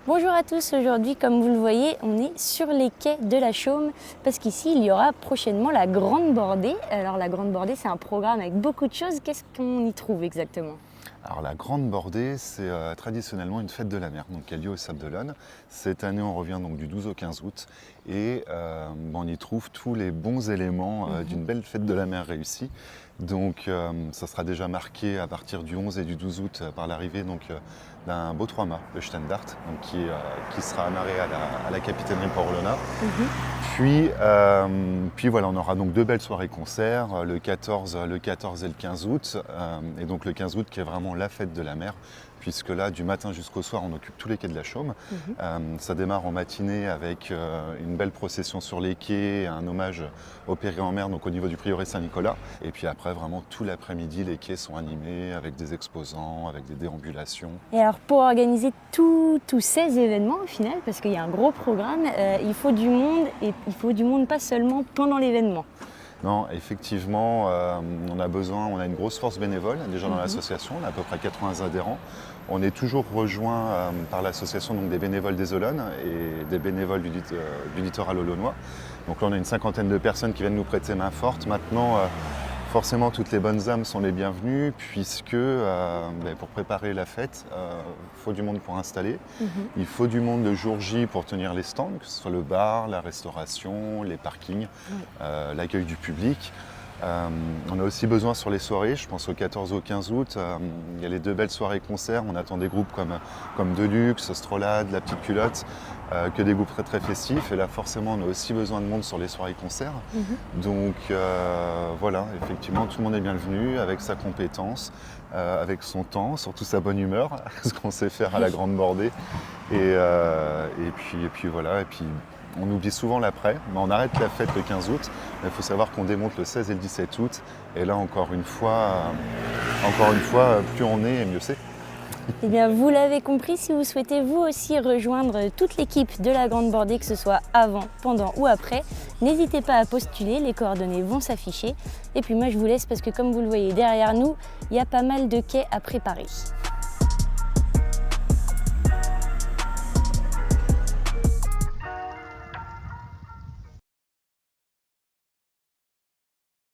Bonjour à tous, aujourd'hui comme vous le voyez on est sur les quais de la Chaume parce qu'ici il y aura prochainement la Grande Bordée. Alors la Grande Bordée c'est un programme avec beaucoup de choses, qu'est-ce qu'on y trouve exactement? Alors la Grande Bordée, c'est traditionnellement une fête de la mer, donc qui a lieu au Sable d'Olonne. Cette année, on revient donc du 12 au 15 août et on y trouve tous les bons éléments d'une belle fête de la mer réussie. Donc ça sera déjà marqué à partir du 11 et du 12 août par l'arrivée d'un beau trois-mâts, le Standard, donc qui sera amarré à la capitainerie Port-Olona. Puis voilà, on aura donc deux belles soirées concerts, le 14 et le 15 août. Et donc le 15 août qui est vraiment la fête de la mer, puisque là, du matin jusqu'au soir, on occupe tous les quais de la Chaume. Ça démarre en matinée avec une belle procession sur les quais, un hommage au Péret en mer, donc au niveau du prieuré Saint-Nicolas. Et puis après, vraiment tout l'après-midi, les quais sont animés avec des exposants, avec des déambulations. Et alors pour organiser tous ces événements au final, parce qu'il y a un gros programme, il faut du monde et il faut du monde pas seulement pendant l'événement. Non, effectivement, on a une grosse force bénévole déjà dans l'association, on a à peu près 80 adhérents. On est toujours rejoint par l'association des bénévoles des Olonnes et des bénévoles du littoral olonnois. Donc là, on a une cinquantaine de personnes qui viennent nous prêter main forte. Maintenant, forcément, toutes les bonnes âmes sont les bienvenues puisque pour préparer la fête, il faut du monde pour installer. Il faut du monde le jour J pour tenir les stands, que ce soit le bar, la restauration, les parkings, l'accueil du public. On a aussi besoin sur les soirées, je pense au 14 au 15 août, il y a les deux belles soirées concerts, on attend des groupes comme Deluxe, Strolade, La Petite Culotte, que des groupes très très festifs. Et là forcément on a aussi besoin de monde sur les soirées concerts. Donc voilà, effectivement tout le monde est bienvenu avec sa compétence, avec son temps, surtout sa bonne humeur, ce qu'on sait faire à la Grande Bordée. Et puis voilà. Et puis, on oublie souvent l'après, mais on arrête la fête le 15 août, mais il faut savoir qu'on démonte le 16 et le 17 août. Et là, encore une fois, plus on est, mieux c'est. Eh bien, vous l'avez compris, si vous souhaitez vous aussi rejoindre toute l'équipe de la Grande Bordée, que ce soit avant, pendant ou après, n'hésitez pas à postuler, les coordonnées vont s'afficher. Et puis moi, je vous laisse parce que comme vous le voyez derrière nous, il y a pas mal de quais à préparer.